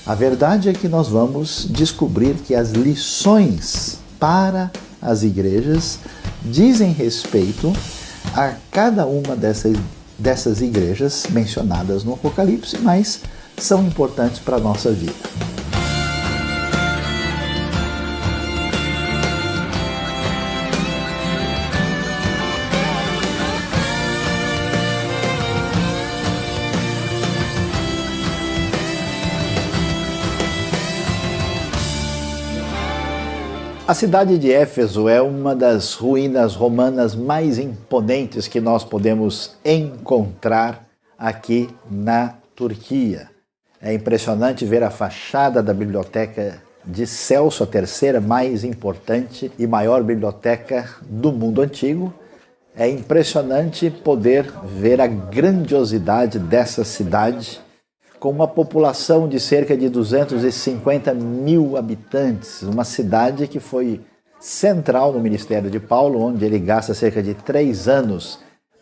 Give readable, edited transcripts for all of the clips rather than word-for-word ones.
A verdade é que nós vamos descobrir que as lições para as igrejas dizem respeito a cada uma dessas igrejas mencionadas no Apocalipse, mas são importantes para a nossa vida. A cidade de Éfeso é uma das ruínas romanas mais imponentes que nós podemos encontrar aqui na Turquia. É impressionante ver a fachada da biblioteca de Celso, a terceira mais importante e maior biblioteca do mundo antigo. É impressionante poder ver a grandiosidade dessa cidade, com uma população de cerca de 250 mil habitantes, uma cidade que foi central no ministério de Paulo, onde ele gasta cerca de 3 anos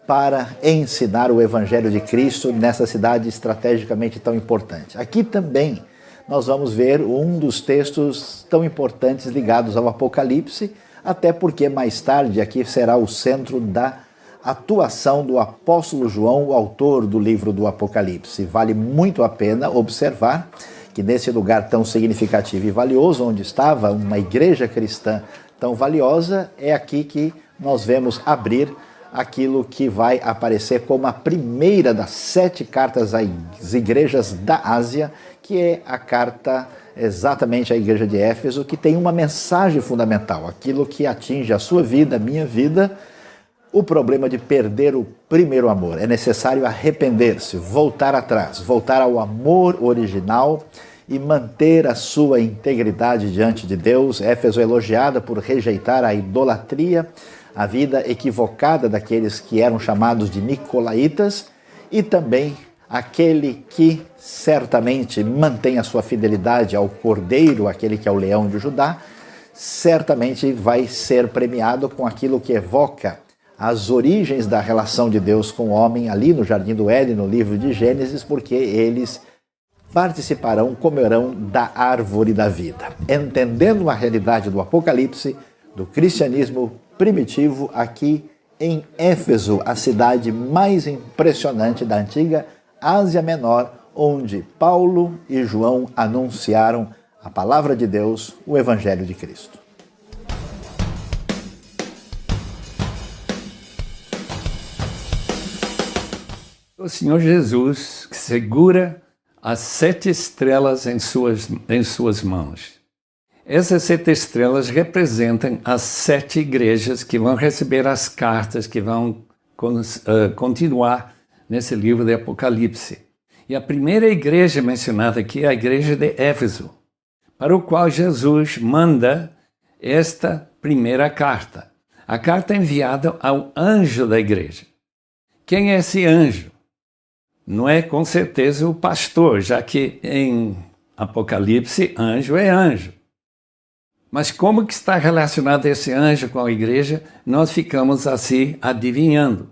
para ensinar o Evangelho de Cristo nessa cidade estrategicamente tão importante. Aqui também nós vamos ver um dos textos tão importantes ligados ao Apocalipse, até porque mais tarde aqui será o centro da atuação do apóstolo João, o autor do livro do Apocalipse. Vale muito a pena observar que nesse lugar tão significativo e valioso, onde estava uma igreja cristã tão valiosa, é aqui que nós vemos abrir aquilo que vai aparecer como a primeira das 7 cartas às igrejas da Ásia, que é a carta exatamente à igreja de Éfeso, que tem uma mensagem fundamental, aquilo que atinge a sua vida, a minha vida, o problema de perder o primeiro amor. É necessário arrepender-se, voltar atrás, voltar ao amor original e manter a sua integridade diante de Deus. Éfeso é elogiada por rejeitar a idolatria, a vida equivocada daqueles que eram chamados de nicolaítas, e também aquele que certamente mantém a sua fidelidade ao Cordeiro, aquele que é o leão de Judá, certamente vai ser premiado com aquilo que evoca as origens da relação de Deus com o homem ali no Jardim do Éden, no livro de Gênesis, porque eles participarão, comerão da árvore da vida. Entendendo a realidade do Apocalipse, do cristianismo primitivo, aqui em Éfeso, a cidade mais impressionante da antiga Ásia Menor, onde Paulo e João anunciaram a palavra de Deus, o Evangelho de Cristo. O Senhor Jesus segura as 7 estrelas em suas mãos. Essas 7 estrelas representam as 7 igrejas que vão receber as cartas que vão continuar nesse livro de Apocalipse. E a primeira igreja mencionada aqui é a igreja de Éfeso, para o qual Jesus manda esta primeira carta. A carta é enviada ao anjo da igreja. Quem é esse anjo? Não é com certeza o pastor, já que em Apocalipse anjo é anjo. Mas como que está relacionado esse anjo com a igreja, nós ficamos assim adivinhando.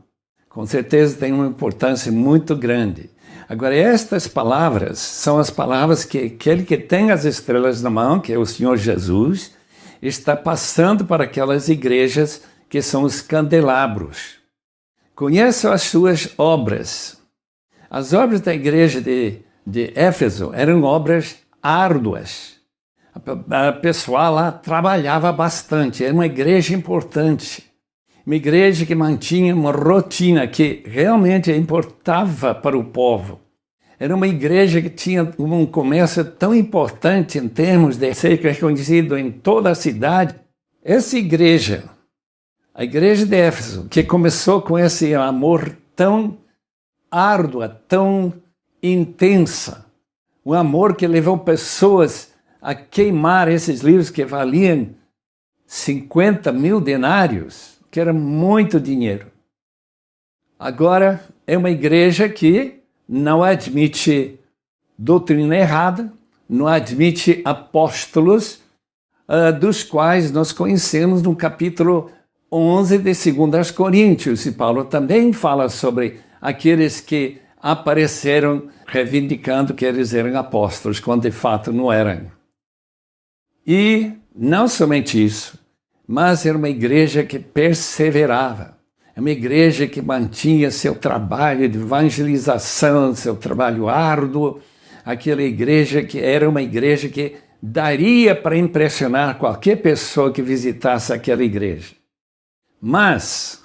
Com certeza tem uma importância muito grande. Agora, estas palavras são as palavras que aquele que tem as estrelas na mão, que é o Senhor Jesus, está passando para aquelas igrejas que são os candelabros. Conheço as suas obras. As obras da igreja de Éfeso eram obras árduas. A pessoal lá trabalhava bastante, era uma igreja importante. Uma igreja que mantinha uma rotina que realmente importava para o povo. Era uma igreja que tinha um comércio tão importante em termos de ser reconhecido em toda a cidade. Essa igreja, a igreja de Éfeso, que começou com esse amor tão árdua, tão intensa, um amor que levou pessoas a queimar esses livros que valiam 50 mil denários, que era muito dinheiro. Agora é uma igreja que não admite doutrina errada, não admite apóstolos, dos quais nós conhecemos no capítulo 11 de 2 Coríntios. E Paulo também fala sobre aqueles que apareceram reivindicando que eles eram apóstolos, quando de fato não eram. E não somente isso, mas era uma igreja que perseverava, uma igreja que mantinha seu trabalho de evangelização, seu trabalho árduo, aquela igreja que era uma igreja que daria para impressionar qualquer pessoa que visitasse aquela igreja. Mas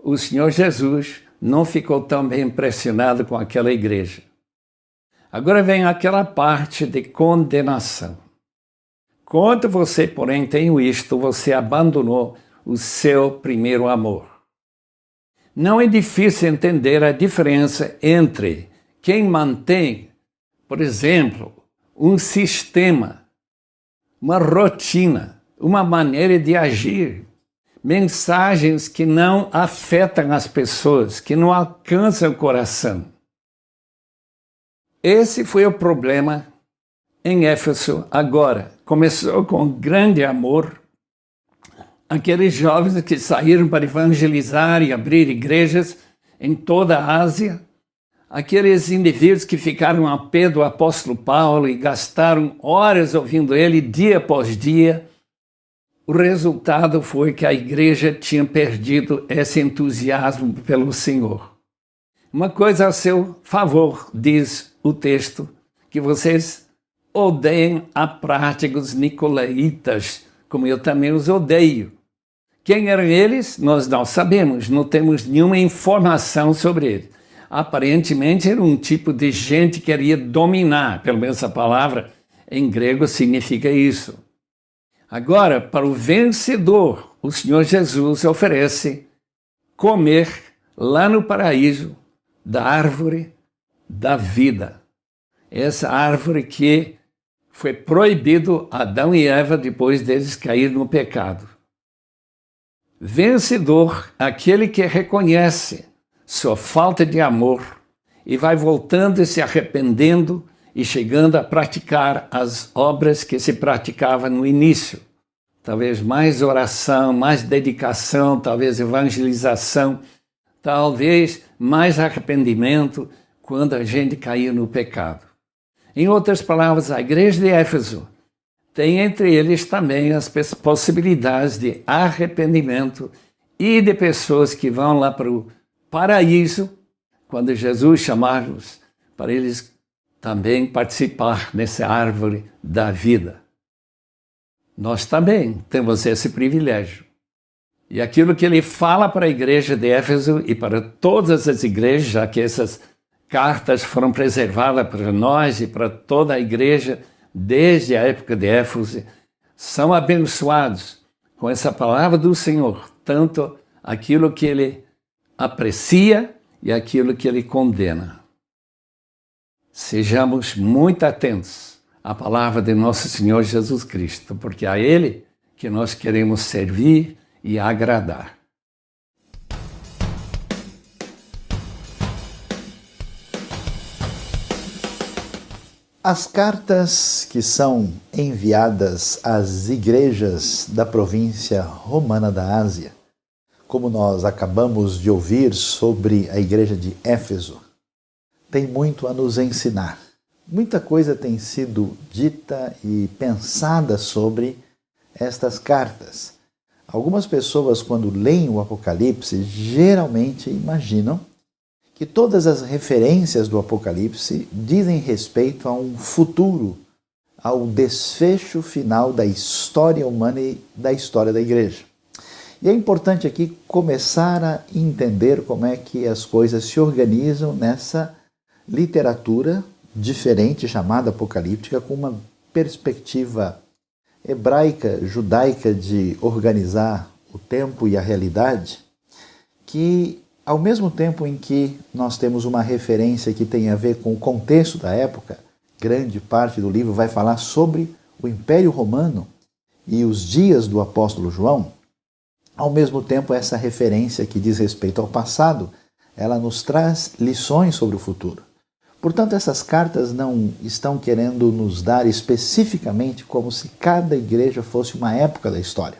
o Senhor Jesus não ficou tão bem impressionado com aquela igreja. Agora vem aquela parte de condenação. Quando você, porém, tem isto, você abandonou o seu primeiro amor. Não é difícil entender a diferença entre quem mantém, por exemplo, um sistema, uma rotina, uma maneira de agir, mensagens que não afetam as pessoas, que não alcançam o coração. Esse foi o problema em Éfeso agora. Começou com grande amor. Aqueles jovens que saíram para evangelizar e abrir igrejas em toda a Ásia, aqueles indivíduos que ficaram ao pé do apóstolo Paulo e gastaram horas ouvindo ele dia após dia, o resultado foi que a igreja tinha perdido esse entusiasmo pelo Senhor. Uma coisa a seu favor, diz o texto, que vocês odeiam a prática dos nicolaítas, como eu também os odeio. Quem eram eles? Nós não sabemos, não temos nenhuma informação sobre eles. Aparentemente era um tipo de gente que queria dominar, pelo menos a palavra em grego significa isso. Agora, para o vencedor, o Senhor Jesus oferece comer lá no paraíso da árvore da vida. Essa árvore que foi proibido Adão e Eva depois deles caírem no pecado. Vencedor, aquele que reconhece sua falta de amor e vai voltando e se arrependendo e chegando a praticar as obras que se praticava no início. Talvez mais oração, mais dedicação, talvez evangelização, talvez mais arrependimento quando a gente caía no pecado. Em outras palavras, a igreja de Éfeso tem entre eles também as possibilidades de arrependimento e de pessoas que vão lá para o paraíso, quando Jesus chamar-los, para eles também participar nessa árvore da vida. Nós também temos esse privilégio. E aquilo que ele fala para a igreja de Éfeso e para todas as igrejas, já que essas cartas foram preservadas para nós e para toda a igreja, desde a época de Éfeso, são abençoados com essa palavra do Senhor, tanto aquilo que ele aprecia e aquilo que ele condena. Sejamos muito atentos à palavra de nosso Senhor Jesus Cristo, porque a Ele que nós queremos servir e agradar. As cartas que são enviadas às igrejas da província romana da Ásia, como nós acabamos de ouvir sobre a igreja de Éfeso, tem muito a nos ensinar. Muita coisa tem sido dita e pensada sobre estas cartas. Algumas pessoas, quando leem o Apocalipse, geralmente imaginam que todas as referências do Apocalipse dizem respeito a um futuro, ao desfecho final da história humana e da história da igreja. E é importante aqui começar a entender como é que as coisas se organizam nessa literatura diferente, chamada apocalíptica, com uma perspectiva hebraica, judaica de organizar o tempo e a realidade, que ao mesmo tempo em que nós temos uma referência que tem a ver com o contexto da época, grande parte do livro vai falar sobre o Império Romano e os dias do apóstolo João. Ao mesmo tempo, essa referência que diz respeito ao passado, ela nos traz lições sobre o futuro. Portanto, essas cartas não estão querendo nos dar especificamente como se cada igreja fosse uma época da história.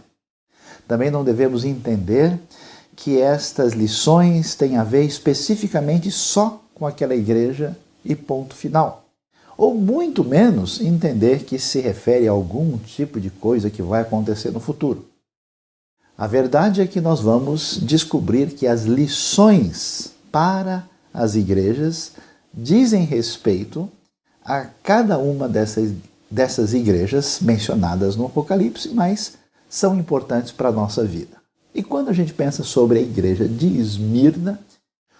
Também não devemos entender que estas lições têm a ver especificamente só com aquela igreja e ponto final. Ou muito menos entender que se refere a algum tipo de coisa que vai acontecer no futuro. A verdade é que nós vamos descobrir que as lições para as igrejas dizem respeito a cada uma dessas igrejas mencionadas no Apocalipse, mas são importantes para a nossa vida. E quando a gente pensa sobre a igreja de Esmirna,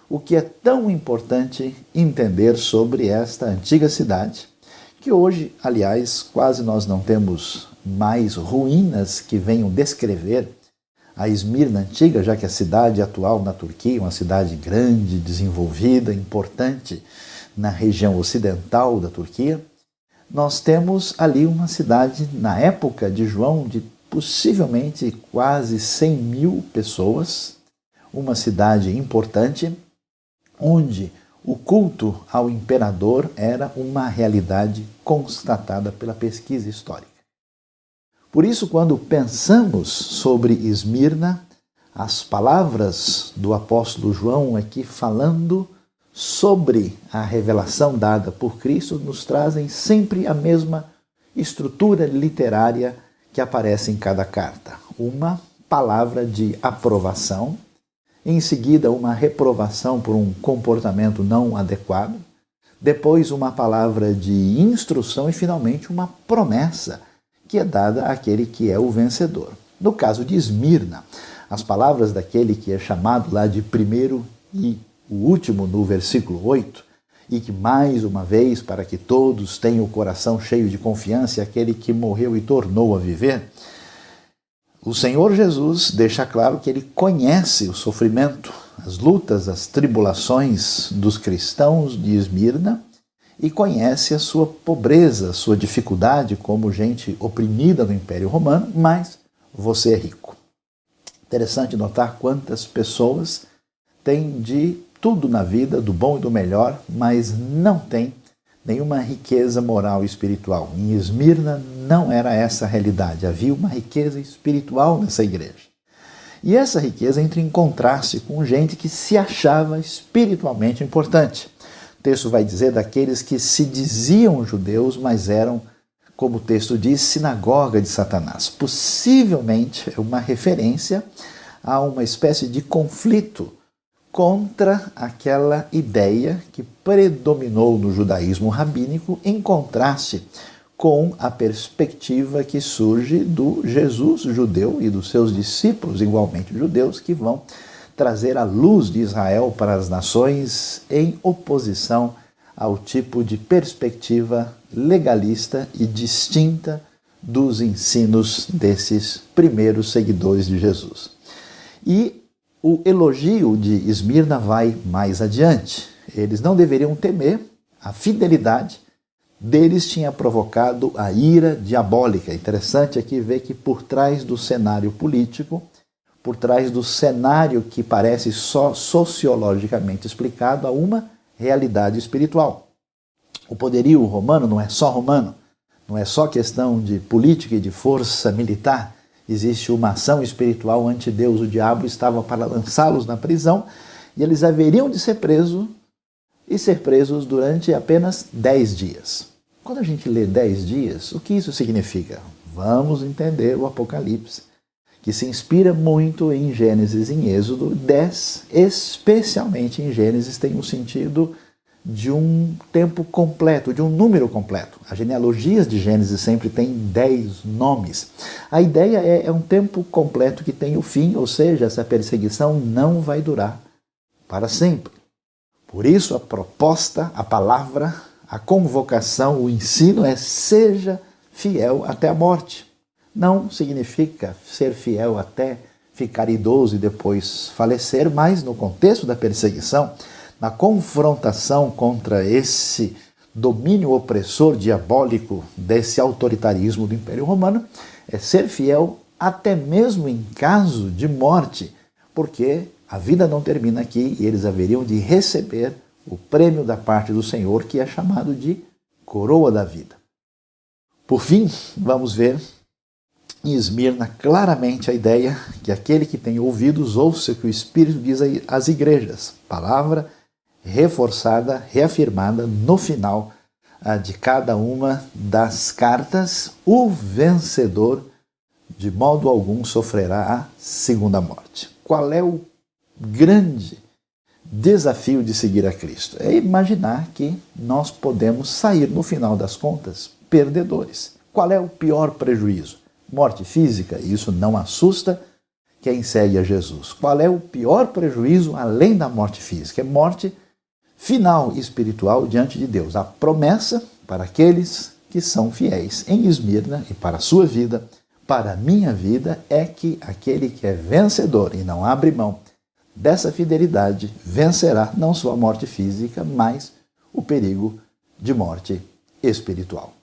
o que é tão importante entender sobre esta antiga cidade, que hoje, aliás, quase nós não temos mais ruínas que venham descrever a Esmirna antiga, já que a cidade atual na Turquia é uma cidade grande, desenvolvida, importante na região ocidental da Turquia. Nós temos ali uma cidade, na época de João, de possivelmente quase 100 mil pessoas, uma cidade importante, onde o culto ao imperador era uma realidade constatada pela pesquisa histórica. Por isso, quando pensamos sobre Esmirna, as palavras do apóstolo João aqui falando sobre a revelação dada por Cristo nos trazem sempre a mesma estrutura literária que aparece em cada carta. Uma palavra de aprovação, em seguida uma reprovação por um comportamento não adequado, depois uma palavra de instrução e finalmente uma promessa que é dada àquele que é o vencedor. No caso de Esmirna, as palavras daquele que é chamado lá de primeiro e o último no versículo 8, e que mais uma vez, para que todos tenham o coração cheio de confiança, aquele que morreu e tornou a viver, o Senhor Jesus deixa claro que ele conhece o sofrimento, as lutas, as tribulações dos cristãos de Esmirna e conhece a sua pobreza, a sua dificuldade como gente oprimida no Império Romano, mas você é rico. Interessante notar quantas pessoas têm de tudo na vida, do bom e do melhor, mas não têm nenhuma riqueza moral e espiritual. Em Esmirna não era essa a realidade, havia uma riqueza espiritual nessa igreja. E essa riqueza entra em contraste com gente que se achava espiritualmente importante. O texto vai dizer daqueles que se diziam judeus, mas eram, como o texto diz, sinagoga de Satanás. Possivelmente é uma referência a uma espécie de conflito contra aquela ideia que predominou no judaísmo rabínico, em contraste com a perspectiva que surge do Jesus judeu e dos seus discípulos, igualmente judeus, que vão trazer a luz de Israel para as nações em oposição ao tipo de perspectiva legalista e distinta dos ensinos desses primeiros seguidores de Jesus. E o elogio de Esmirna vai mais adiante. Eles não deveriam temer, a fidelidade deles tinha provocado a ira diabólica. Interessante aqui ver que por trás do cenário político, por trás do cenário que parece só sociologicamente explicado, há uma realidade espiritual. O poderio romano não é só romano, não é só questão de política e de força militar. Existe uma ação espiritual ante Deus. O diabo estava para lançá-los na prisão e eles haveriam de ser presos e ser presos durante apenas 10 dias. Quando a gente lê 10 dias, o que isso significa? Vamos entender o Apocalipse, que se inspira muito em Gênesis e em Êxodo. 10, especialmente em Gênesis, tem um sentido de um tempo completo, de um número completo. As genealogias de Gênesis sempre têm 10 nomes. A ideia é um tempo completo que tem o fim, ou seja, essa perseguição não vai durar para sempre. Por isso a proposta, a palavra, a convocação, o ensino é: seja fiel até a morte. Não significa ser fiel até ficar idoso e depois falecer, mas no contexto da perseguição, na confrontação contra esse domínio opressor diabólico desse autoritarismo do Império Romano, é ser fiel até mesmo em caso de morte, porque a vida não termina aqui e eles haveriam de receber o prêmio da parte do Senhor, que é chamado de coroa da vida. Por fim, vamos ver em Esmirna claramente a ideia que aquele que tem ouvidos ouça o que o Espírito diz às igrejas. Palavra reforçada, reafirmada no final de cada uma das cartas. O vencedor de modo algum sofrerá a segunda morte. Qual é o grande desafio de seguir a Cristo? É imaginar que nós podemos sair, no final das contas, perdedores. Qual é o pior prejuízo? Morte física? Isso não assusta quem segue a Jesus. Qual é o pior prejuízo além da morte física? É morte final espiritual diante de Deus. A promessa para aqueles que são fiéis em Esmirna e para a sua vida, para a minha vida, é que aquele que é vencedor e não abre mão dessa fidelidade vencerá não só a morte física, mas o perigo de morte espiritual.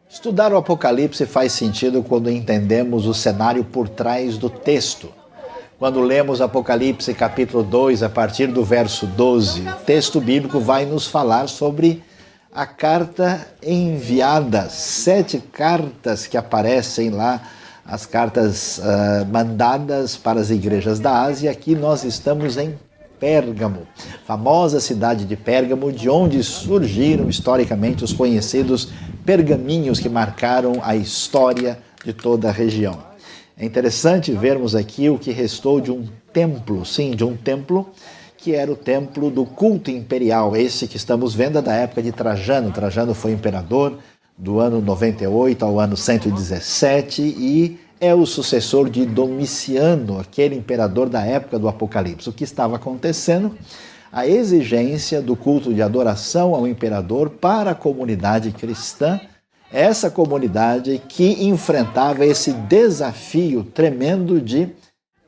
Estudar o Apocalipse faz sentido quando entendemos o cenário por trás do texto. Quando lemos Apocalipse capítulo 2, a partir do verso 12, o texto bíblico vai nos falar sobre a carta enviada, 7 cartas que aparecem lá, as cartas mandadas para as igrejas da Ásia. Aqui nós estamos em Pérgamo, famosa cidade de Pérgamo, de onde surgiram historicamente os conhecidos pergaminhos que marcaram a história de toda a região. É interessante vermos aqui o que restou de um templo, sim, de um templo que era o templo do culto imperial, esse que estamos vendo é da época de Trajano. Trajano foi imperador do ano 98 ao ano 117 e é o sucessor de Domiciano, aquele imperador da época do Apocalipse. O que estava acontecendo? A exigência do culto de adoração ao imperador para a comunidade cristã, essa comunidade que enfrentava esse desafio tremendo de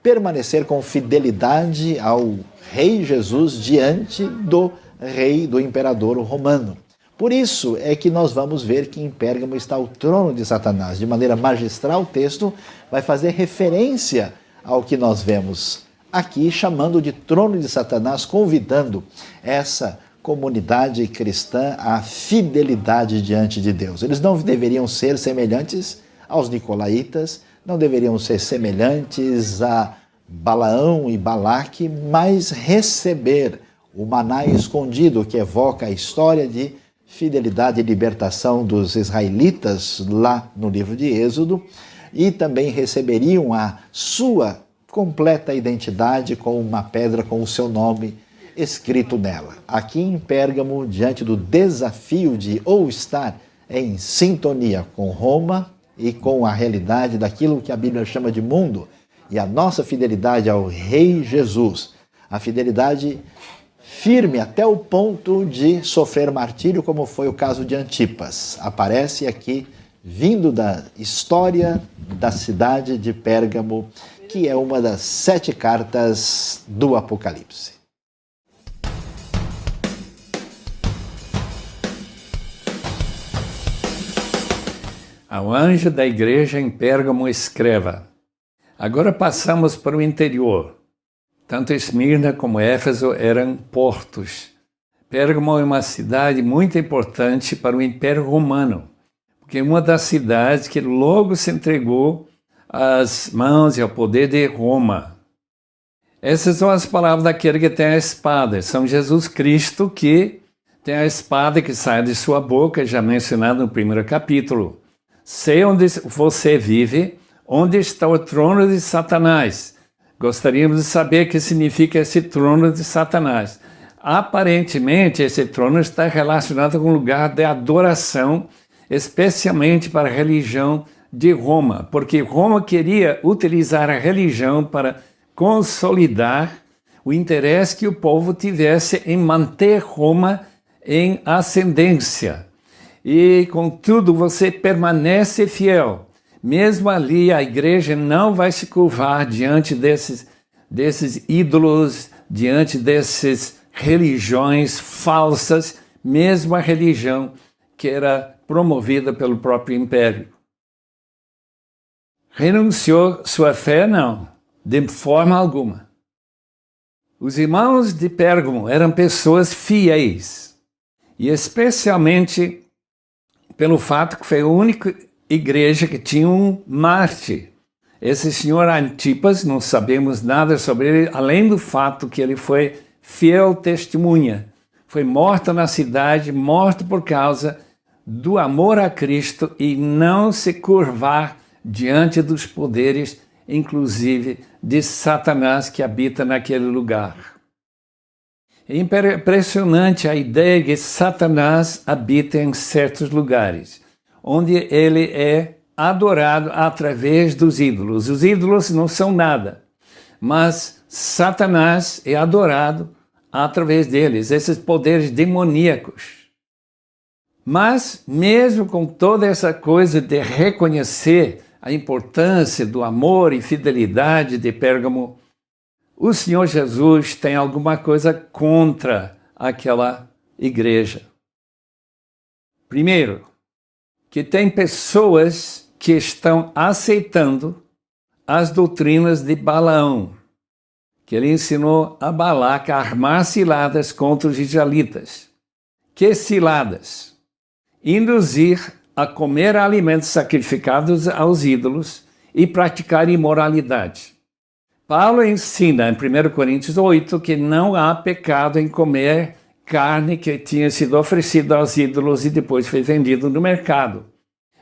permanecer com fidelidade ao rei Jesus diante do rei, do imperador romano. Por isso é que nós vamos ver que em Pérgamo está o trono de Satanás. De maneira magistral, o texto vai fazer referência ao que nós vemos aqui, chamando de trono de Satanás, convidando essa comunidade cristã à fidelidade diante de Deus. Eles não deveriam ser semelhantes aos nicolaítas, não deveriam ser semelhantes a Balaão e Balaque, mas receber o maná escondido que evoca a história de fidelidade e libertação dos israelitas lá no livro de Êxodo, e também receberiam a sua completa identidade com uma pedra com o seu nome escrito nela. Aqui em Pérgamo, diante do desafio de ou estar em sintonia com Roma e com a realidade daquilo que a Bíblia chama de mundo, e a nossa fidelidade ao Rei Jesus, a fidelidade firme até o ponto de sofrer martírio, como foi o caso de Antipas. Aparece aqui, vindo da história da cidade de Pérgamo, que é uma das 7 cartas do Apocalipse. Ao anjo da igreja em Pérgamo escreva: agora passamos para o interior. Tanto Esmirna como Éfeso eram portos. Pérgamo é uma cidade muito importante para o Império Romano, porque é uma das cidades que logo se entregou às mãos e ao poder de Roma. Essas são as palavras daquele que tem a espada. São Jesus Cristo que tem a espada que sai de sua boca, já mencionado no primeiro capítulo. Sei onde você vive, onde está o trono de Satanás. Gostaríamos de saber o que significa esse trono de Satanás. Aparentemente, esse trono está relacionado com um lugar de adoração, especialmente para a religião de Roma, porque Roma queria utilizar a religião para consolidar o interesse que o povo tivesse em manter Roma em ascendência. E, contudo, você permanece fiel. Mesmo ali, a igreja não vai se curvar diante desses ídolos, diante dessas religiões falsas, mesmo a religião que era promovida pelo próprio império. Renunciou sua fé? Não, de forma alguma. Os irmãos de Pérgamo eram pessoas fiéis, e especialmente pelo fato que foi a única igreja que tinha um mártir. Esse senhor Antipas, não sabemos nada sobre ele, além do fato que ele foi fiel testemunha. Foi morto na cidade, morto por causa do amor a Cristo e não se curvar diante dos poderes, inclusive de Satanás que habita naquele lugar. É impressionante a ideia de que Satanás habita em certos lugares, onde ele é adorado através dos ídolos. Os ídolos não são nada, mas Satanás é adorado através deles, esses poderes demoníacos. Mas, mesmo com toda essa coisa de reconhecer a importância do amor e fidelidade de Pérgamo, o Senhor Jesus tem alguma coisa contra aquela igreja. Primeiro, que tem pessoas que estão aceitando as doutrinas de Balaão, que ele ensinou a Balaque a armar ciladas contra os israelitas. Que ciladas? Induzir a comer alimentos sacrificados aos ídolos e praticar imoralidade. Paulo ensina em 1 Coríntios 8 que não há pecado em comer carne que tinha sido oferecida aos ídolos e depois foi vendido no mercado.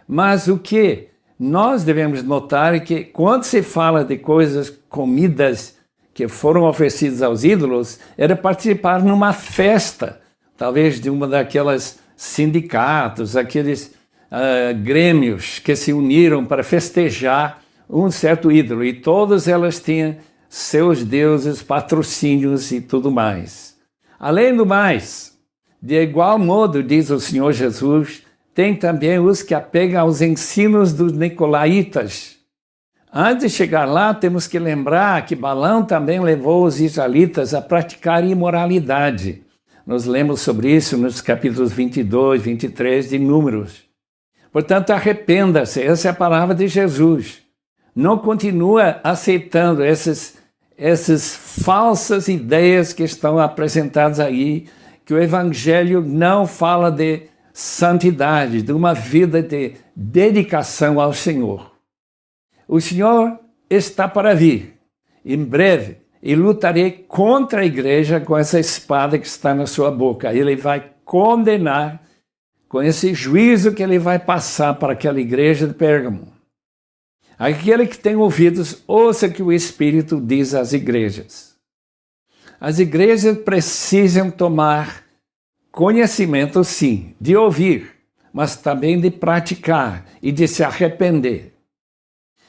Mas o que nós devemos notar é que quando se fala de coisas, comidas que foram oferecidas aos ídolos, era participar numa festa, talvez de uma daquelas sindicatos, aqueles grêmios que se uniram para festejar um certo ídolo, e todas elas tinham seus deuses, patrocínios e tudo mais. Além do mais, de igual modo, diz o Senhor Jesus, tem também os que apegam aos ensinos dos nicolaítas. Antes de chegar lá, temos que lembrar que Balaão também levou os israelitas a praticar imoralidade. Nós lemos sobre isso nos capítulos 22, 23 de Números. Portanto, arrependa-se, essa é a palavra de Jesus. Não continua aceitando essas falsas ideias que estão apresentadas aí, que o Evangelho não fala de santidade, de uma vida de dedicação ao Senhor. O Senhor está para vir, em breve, e lutarei contra a igreja com essa espada que está na sua boca. Ele vai condenar com esse juízo que ele vai passar para aquela igreja de Pérgamo. Aquele que tem ouvidos, ouça que o Espírito diz às igrejas. As igrejas precisam tomar conhecimento, sim, de ouvir, mas também de praticar e de se arrepender.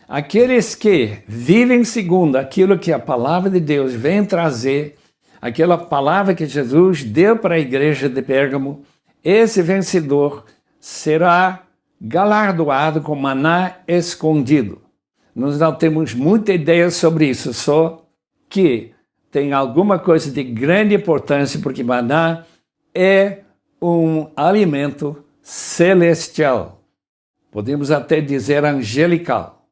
Aqueles que vivem segundo aquilo que a palavra de Deus vem trazer, aquela palavra que Jesus deu para a igreja de Pérgamo, esse vencedor será galardoado com maná escondido. Nós não temos muita ideia sobre isso, só que tem alguma coisa de grande importância, porque maná é um alimento celestial. Podemos até dizer angelical.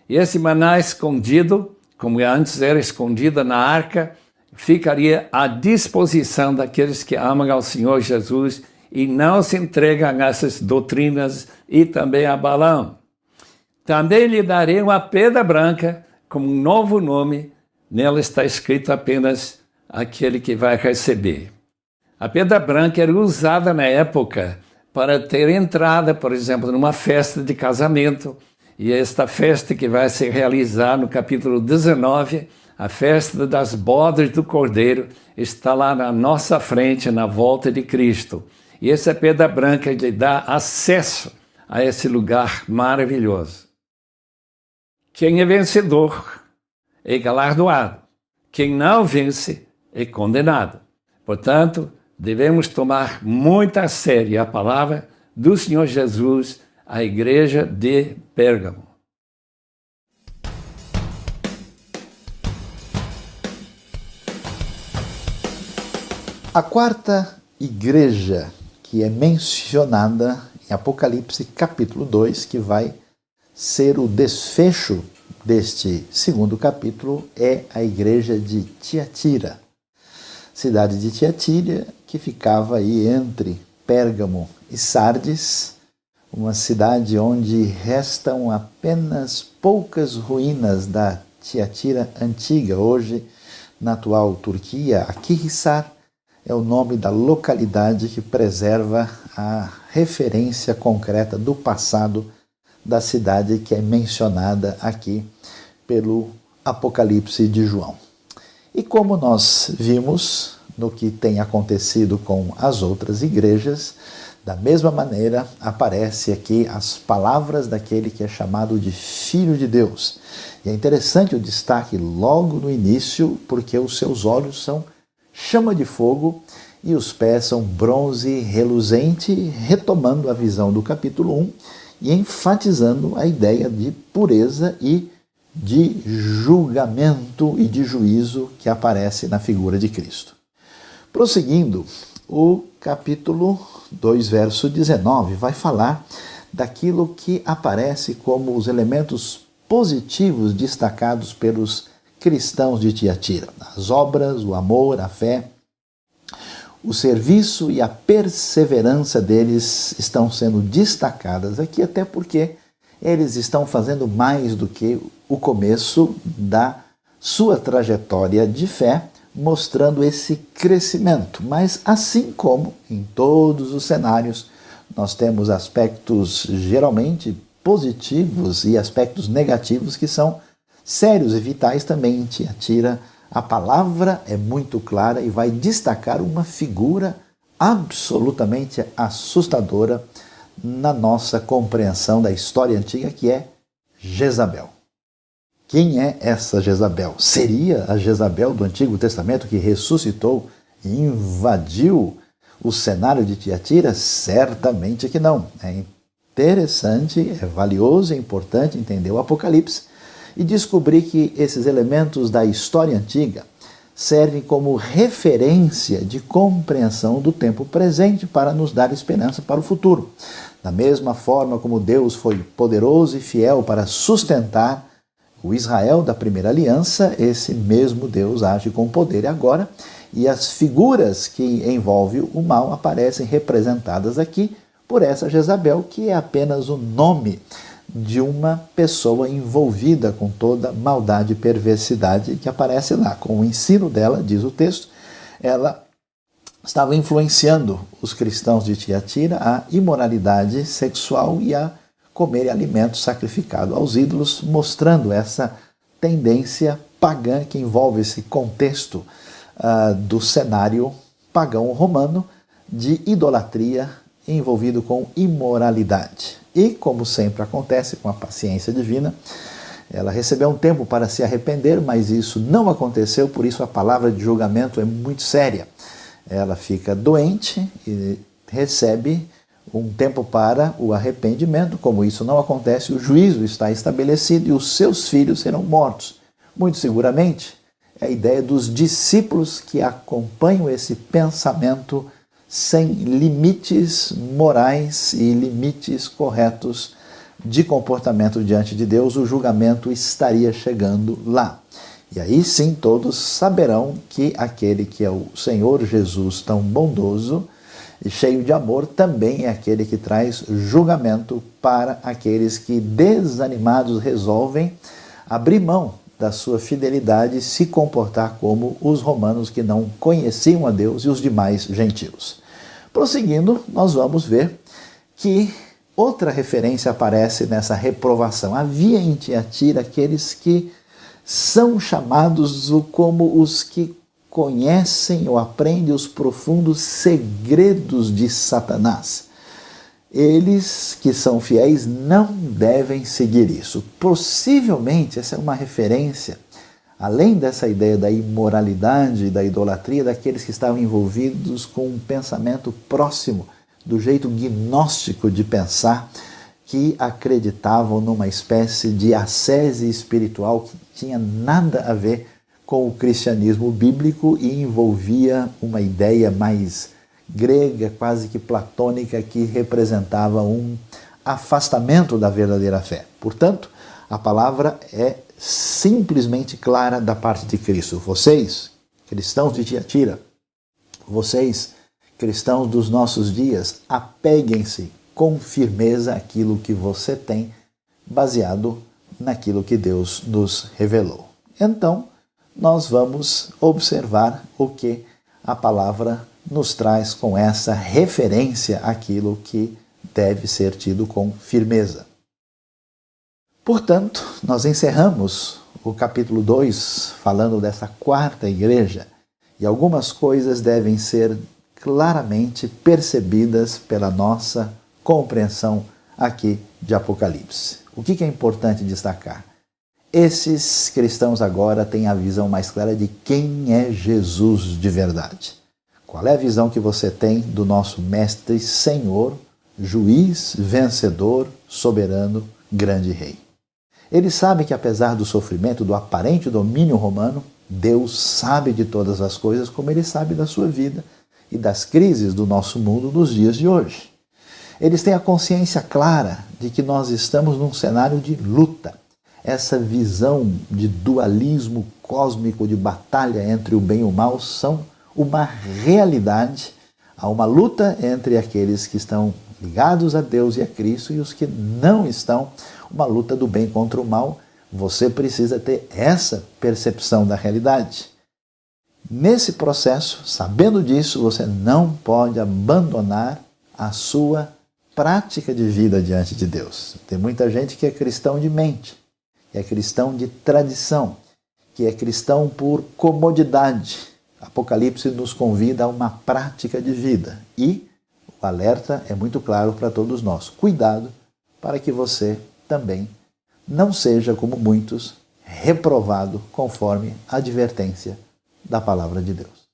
E esse maná escondido, como antes era escondido na arca, ficaria à disposição daqueles que amam ao Senhor Jesus e não se entregam a essas doutrinas e também a Balaão. Também lhe darei uma pedra branca como um novo nome, nela está escrito apenas aquele que vai receber. A pedra branca era usada na época para ter entrada, por exemplo, numa festa de casamento, e esta festa que vai se realizar no capítulo 19, a festa das bodas do Cordeiro, está lá na nossa frente, na volta de Cristo. E essa pedra branca lhe dá acesso a esse lugar maravilhoso. Quem é vencedor é galardoado. Quem não vence é condenado. Portanto, devemos tomar muito a sério a palavra do Senhor Jesus à igreja de Pérgamo. A quarta igreja que é mencionada em Apocalipse capítulo 2, que vai ser o desfecho deste segundo capítulo, é a igreja de Tiatira. Cidade de Tiatira, que ficava aí entre Pérgamo e Sardes, uma cidade onde restam apenas poucas ruínas da Tiatira antiga, hoje na atual Turquia. Akhisar é o nome da localidade que preserva a referência concreta do passado da cidade que é mencionada aqui pelo Apocalipse de João. E como nós vimos no que tem acontecido com as outras igrejas, da mesma maneira aparece aqui as palavras daquele que é chamado de Filho de Deus. E é interessante o destaque logo no início, porque os seus olhos são chama de fogo e os pés são bronze reluzente, retomando a visão do capítulo 1 e enfatizando a ideia de pureza e de julgamento e de juízo que aparece na figura de Cristo. Prosseguindo, o capítulo 2, verso 19, vai falar daquilo que aparece como os elementos positivos destacados pelos cristãos de Tiatira. As obras, o amor, a fé, o serviço e a perseverança deles estão sendo destacadas aqui, até porque eles estão fazendo mais do que o começo da sua trajetória de fé, mostrando esse crescimento. Mas assim como em todos os cenários, nós temos aspectos geralmente positivos e aspectos negativos que são sérios e vitais também em Tiatira. A palavra é muito clara e vai destacar uma figura absolutamente assustadora na nossa compreensão da história antiga, que é Jezabel. Quem é essa Jezabel? Seria a Jezabel do Antigo Testamento que ressuscitou e invadiu o cenário de Tiatira? Certamente que não. É interessante, é valioso, é importante entender o Apocalipse e descobrir que esses elementos da história antiga servem como referência de compreensão do tempo presente para nos dar esperança para o futuro. Da mesma forma como Deus foi poderoso e fiel para sustentar o Israel da primeira aliança, esse mesmo Deus age com poder agora, e as figuras que envolvem o mal aparecem representadas aqui por essa Jezabel, que é apenas o nome de uma pessoa envolvida com toda maldade e perversidade que aparece lá. Com o ensino dela, diz o texto, ela estava influenciando os cristãos de Tiatira à imoralidade sexual e a comer alimento sacrificado aos ídolos, mostrando essa tendência pagã que envolve esse contexto do cenário pagão romano de idolatria envolvido com imoralidade. E, como sempre acontece com a paciência divina, ela recebeu um tempo para se arrepender, mas isso não aconteceu, por isso a palavra de julgamento é muito séria. Ela fica doente e recebe um tempo para o arrependimento. Como isso não acontece, o juízo está estabelecido e os seus filhos serão mortos. Muito seguramente, é a ideia dos discípulos que acompanham esse pensamento sem limites morais e limites corretos de comportamento diante de Deus. O julgamento estaria chegando lá. E aí sim todos saberão que aquele que é o Senhor Jesus tão bondoso e cheio de amor também é aquele que traz julgamento para aqueles que, desanimados, resolvem abrir mão da sua fidelidade e se comportar como os romanos que não conheciam a Deus e os demais gentios. Prosseguindo, nós vamos ver que outra referência aparece nessa reprovação. Havia em Tiatira aqueles que são chamados como os que conhecem ou aprendem os profundos segredos de Satanás. Eles que são fiéis não devem seguir isso. Possivelmente essa é uma referência, além dessa ideia da imoralidade e da idolatria, daqueles que estavam envolvidos com um pensamento próximo do jeito gnóstico de pensar, que acreditavam numa espécie de ascese espiritual que tinha nada a ver com o cristianismo bíblico e envolvia uma ideia mais grega, quase que platônica, que representava um afastamento da verdadeira fé. Portanto, a palavra é simplesmente clara da parte de Cristo. Vocês, cristãos de Tiatira, vocês, cristãos dos nossos dias, apeguem-se com firmeza aquilo que você tem, baseado naquilo que Deus nos revelou. Então, nós vamos observar o que a palavra nos traz com essa referência àquilo que deve ser tido com firmeza. Portanto, nós encerramos o capítulo 2 falando dessa quarta igreja, e algumas coisas devem ser claramente percebidas pela nossa compreensão aqui de Apocalipse. O que é importante destacar? Esses cristãos agora têm a visão mais clara de quem é Jesus de verdade. Qual é a visão que você tem do nosso Mestre Senhor, Juiz, Vencedor, Soberano, Grande Rei? Ele sabe que apesar do sofrimento, do aparente domínio romano, Deus sabe de todas as coisas, como Ele sabe da sua vida e das crises do nosso mundo nos dias de hoje. Eles têm a consciência clara de que nós estamos num cenário de luta. Essa visão de dualismo cósmico, de batalha entre o bem e o mal, são uma realidade. Há uma luta entre aqueles que estão ligados a Deus e a Cristo e os que não estão, uma luta do bem contra o mal. Você precisa ter essa percepção da realidade. Nesse processo, sabendo disso, você não pode abandonar a sua prática de vida diante de Deus. Tem muita gente que é cristão de mente, que é cristão de tradição, que é cristão por comodidade. Apocalipse nos convida a uma prática de vida e o alerta é muito claro para todos nós. Cuidado para que você também não seja, como muitos, reprovado conforme a advertência da palavra de Deus.